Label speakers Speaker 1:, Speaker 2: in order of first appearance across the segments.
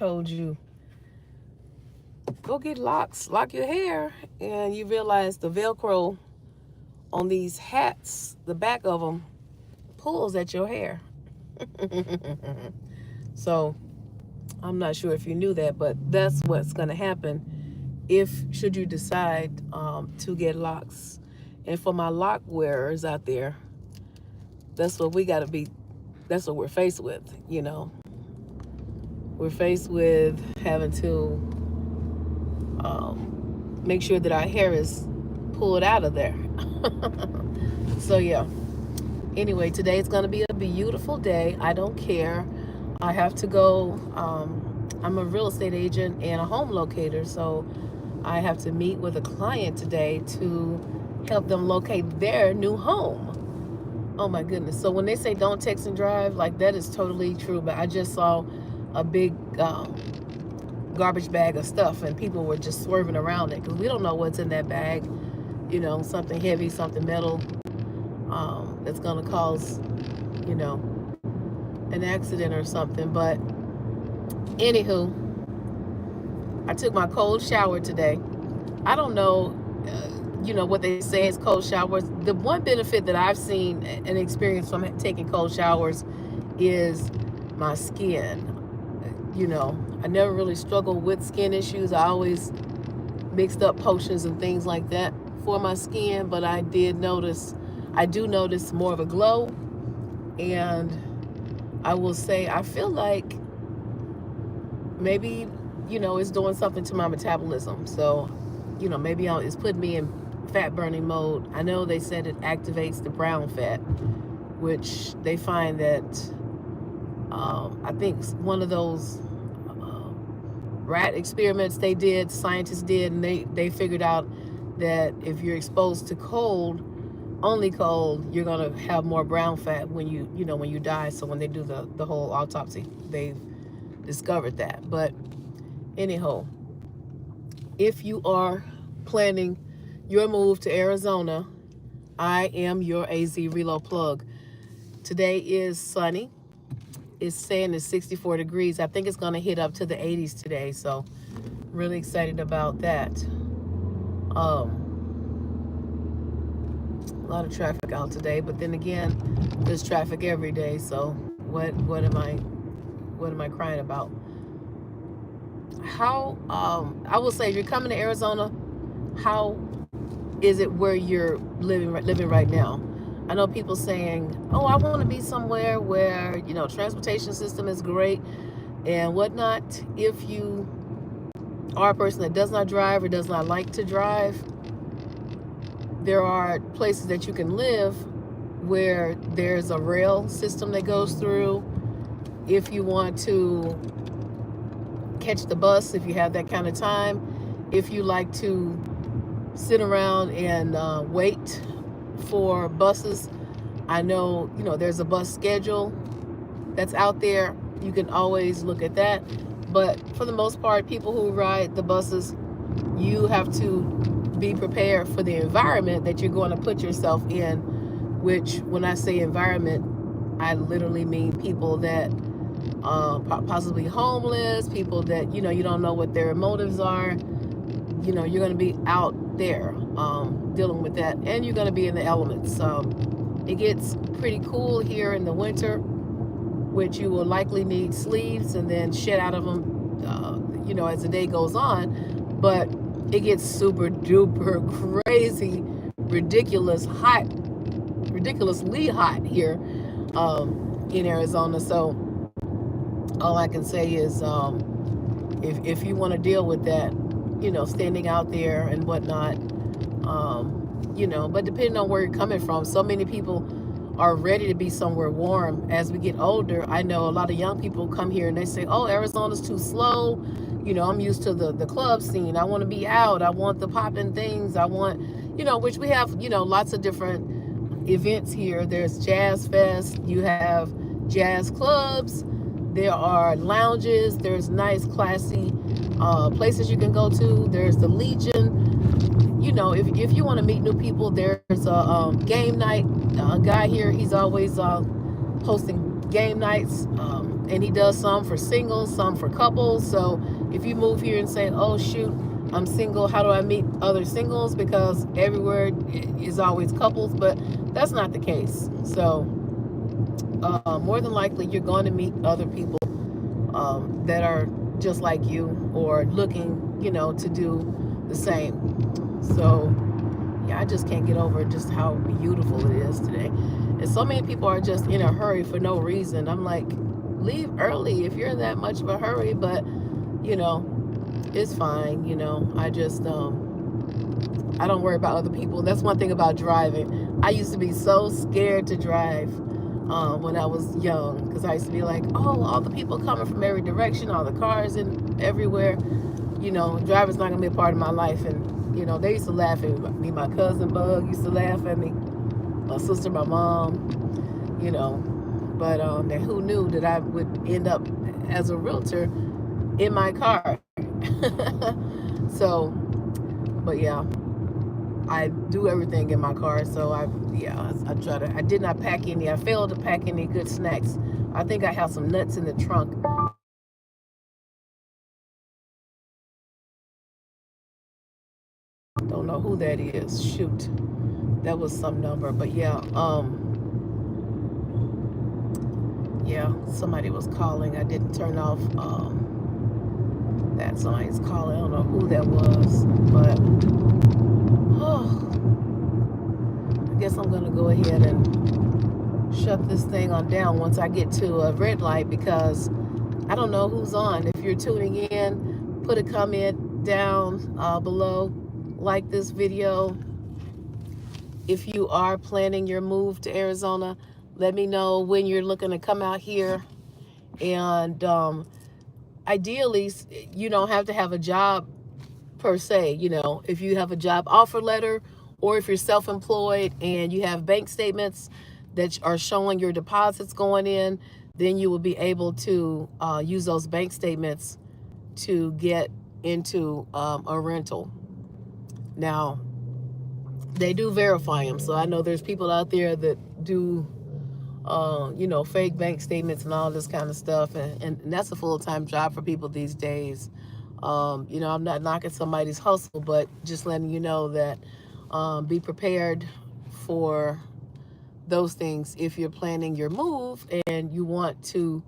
Speaker 1: told you, go get locks, lock your hair, and you realize the Velcro on these hats, the back of them, pulls at your hair. So I'm not sure if you knew that, but that's what's going to happen if should you decide to get locks. And for my lock wearers out there, that's what we got to be. That's what we're faced with. We're faced with having to make sure that our hair is pulled out of there. So yeah. Anyway, today is going to be a beautiful day. I don't care. I have to go. I'm a real estate agent and a home locator, so I have to meet with a client today to help them locate their new home. Oh my goodness. So when they say don't text and drive, like, that is totally true. But I just saw a big garbage bag of stuff, and people were just swerving around it because we don't know what's in that bag. Something heavy, something metal, that's going to cause, an accident or something. But anywho, I took my cold shower today. I don't know, what they say is cold showers. The one benefit that I've seen and experienced from taking cold showers is my skin. I never really struggled with skin issues. I always mixed up potions and things like that for my skin, but I do notice more of a glow. And I will say, I feel like maybe, it's doing something to my metabolism. So, maybe it's putting me in fat burning mode. I know they said it activates the brown fat, which they find that, I think one of those rat experiments scientists did, and they figured out that if you're exposed to only cold, you're gonna have more brown fat when you die. So when they do the whole autopsy, they've discovered that. But anyhow, if you are planning your move to Arizona, I am your AZ Reload plug. Today is sunny. It's saying it's 64 degrees. I think it's going to hit up to the 80s today. So really excited about that. A lot of traffic out today, but then again, there's traffic every day. So what am I crying about? How I will say, if you're coming to Arizona, how is it where you're living right now? I know people saying, oh, I want to be somewhere where, transportation system is great and whatnot. If you are a person that does not drive or does not like to drive, there are places that you can live where there's a rail system that goes through. If you want to catch the bus, if you have that kind of time, if you like to sit around and wait for buses, I know, there's a bus schedule that's out there. You can always look at that. But for the most part, people who ride the buses, you have to be prepared for the environment that you're going to put yourself in, which, when I say environment, I literally mean people that possibly homeless, people that, you don't know what their motives are. You're going to be out there dealing with that, and you're going to be in the elements. It gets pretty cool here in the winter, which you will likely need sleeves and then shed out of them, as the day goes on. But it gets super duper crazy, ridiculously hot here in Arizona. So all I can say is, if you want to deal with that, standing out there and whatnot, but depending on where you're coming from, so many people are ready to be somewhere warm. As we get older, I know a lot of young people come here and they say, oh, Arizona's too slow. I'm used to the club scene. I want to be out. I want the popping things. I want, which we have, lots of different events here. There's Jazz Fest. You have jazz clubs. There are lounges. There's nice, classy places you can go to. There's the Legion. If you want to meet new people, there's a game night. A guy here, he's always hosting game nights. And he does some for singles, some for couples. So if you move here and say, oh shoot, I'm single, how do I meet other singles? Because everywhere is always couples, but that's not the case. So more than likely you're going to meet other people that are just like you or looking, to do the same. So yeah, I just can't get over just how beautiful it is today. And so many people are just in a hurry for no reason. I'm like, leave early if you're in that much of a hurry, but it's fine. I just I don't worry about other people. That's one thing about driving. I used to be so scared to drive when I was young, because I used to be like, oh, all the people coming from every direction, all the cars and everywhere. Driving's not gonna be a part of my life. And they used to laugh at me. My cousin Bug used to laugh at me. My sister, my mom. But and who knew that I would end up as a realtor in my car? So, but yeah, I do everything in my car. So I did not pack any. I failed to pack any good snacks. I think I have some nuts in the trunk. Don't know who that is. Shoot, that was some number. But yeah, somebody was calling. I didn't turn off that. Somebody's calling. I don't know who that was, but I guess I'm gonna go ahead and shut this thing on down once I get to a red light, because I don't know who's on. If you're tuning in, put a comment down below, like this video. If you are planning your move to Arizona, let me know when you're looking to come out here. And ideally, you don't have to have a job per se. If you have a job offer letter, or if you're self-employed and you have bank statements that are showing your deposits going in, then you will be able to use those bank statements to get into a rental. Now, they do verify them. So I know there's people out there that do, fake bank statements and all this kind of stuff. And that's a full-time job for people these days. I'm not knocking somebody's hustle, but just letting you know that be prepared for those things if you're planning your move and you want to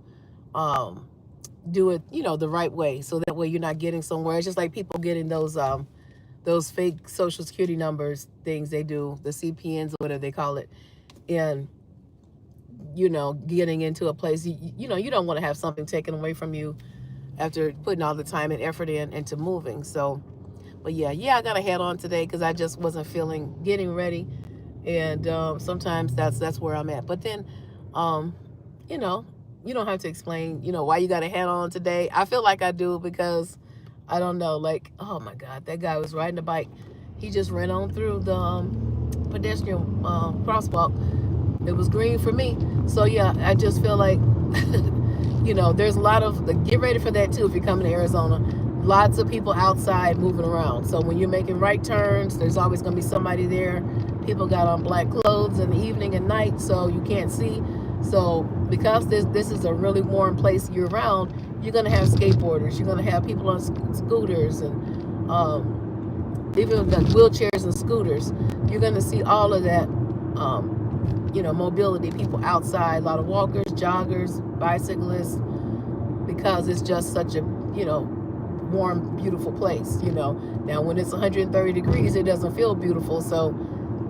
Speaker 1: do it, the right way. So that way you're not getting somewhere. It's just like people getting those fake social security numbers things they do, the CPNs or whatever they call it, and getting into a place you don't want to have something taken away from you after putting all the time and effort into moving. So, but yeah, I gotta head on today because I just wasn't feeling getting ready, and sometimes that's where I'm at. But then, you know, you don't have to explain, why you gotta head on today. I feel like I do because I don't know, like, oh my God, that guy was riding a bike. He just ran on through the pedestrian crosswalk. It was green for me. So yeah, I just feel like, there's a lot of, get ready for that too if you're coming to Arizona. Lots of people outside moving around. So when you're making right turns, there's always going to be somebody there. People got on black clothes in the evening and night, so you can't see. So because this is a really warm place year round, you're going to have skateboarders. You're going to have people on scooters and even the wheelchairs and scooters. You're going to see all of that, mobility, people outside, a lot of walkers, joggers, bicyclists, because it's just such a, warm, beautiful place, Now, when it's 130 degrees, it doesn't feel beautiful. So,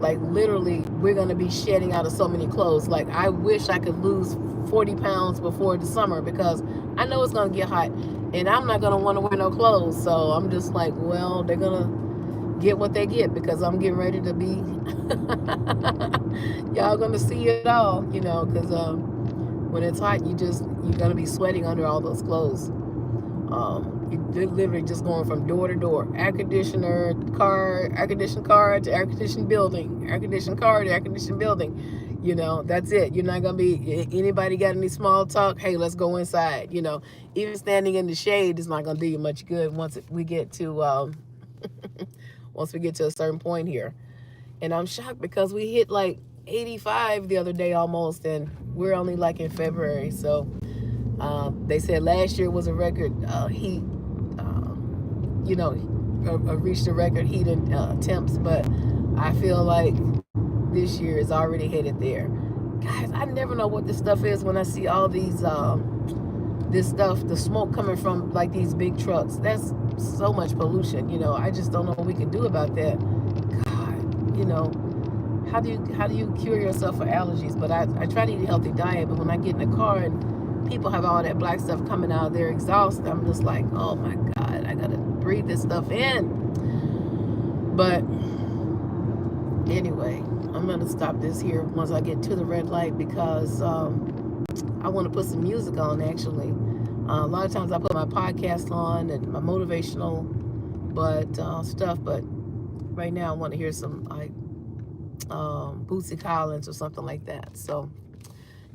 Speaker 1: like, literally, we're going to be shedding out of so many clothes. Like, I wish I could lose 40 pounds before the summer because I know it's going to get hot and I'm not going to want to wear no clothes. So I'm just like, well, they're going to get what they get because I'm getting ready to be, y'all going to see it all, because when it's hot, you're going to be sweating under all those clothes. You're literally just going from door to door, air conditioned car to air conditioned building, air conditioned car to air conditioned building. That's it. You're not going to be, anybody got any small talk? Hey, let's go inside. Even standing in the shade is not going to do you much good once we get to once we get to a certain point here. And I'm shocked because we hit like 85 the other day almost, and we're only like in February. So They said last year was a record heat, you know, reached a record heat and temps, but I feel like this year is already headed there. Guys, I never know what this stuff is when I see all these this stuff, the smoke coming from like these big trucks. That's so much pollution. I just don't know what we can do about that. God, how do you cure yourself for allergies? But I try to eat a healthy diet, but when I get in the car and people have all that black stuff coming out of their exhaust, I'm just like, oh my God, I gotta breathe this stuff in. But anyway, I'm gonna stop this here once I get to the red light, because I want to put some music on, actually. A lot of times I put my podcast on and my motivational stuff, but right now I want to hear some like Bootsy Collins or something like that. So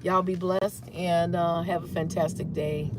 Speaker 1: y'all be blessed and have a fantastic day.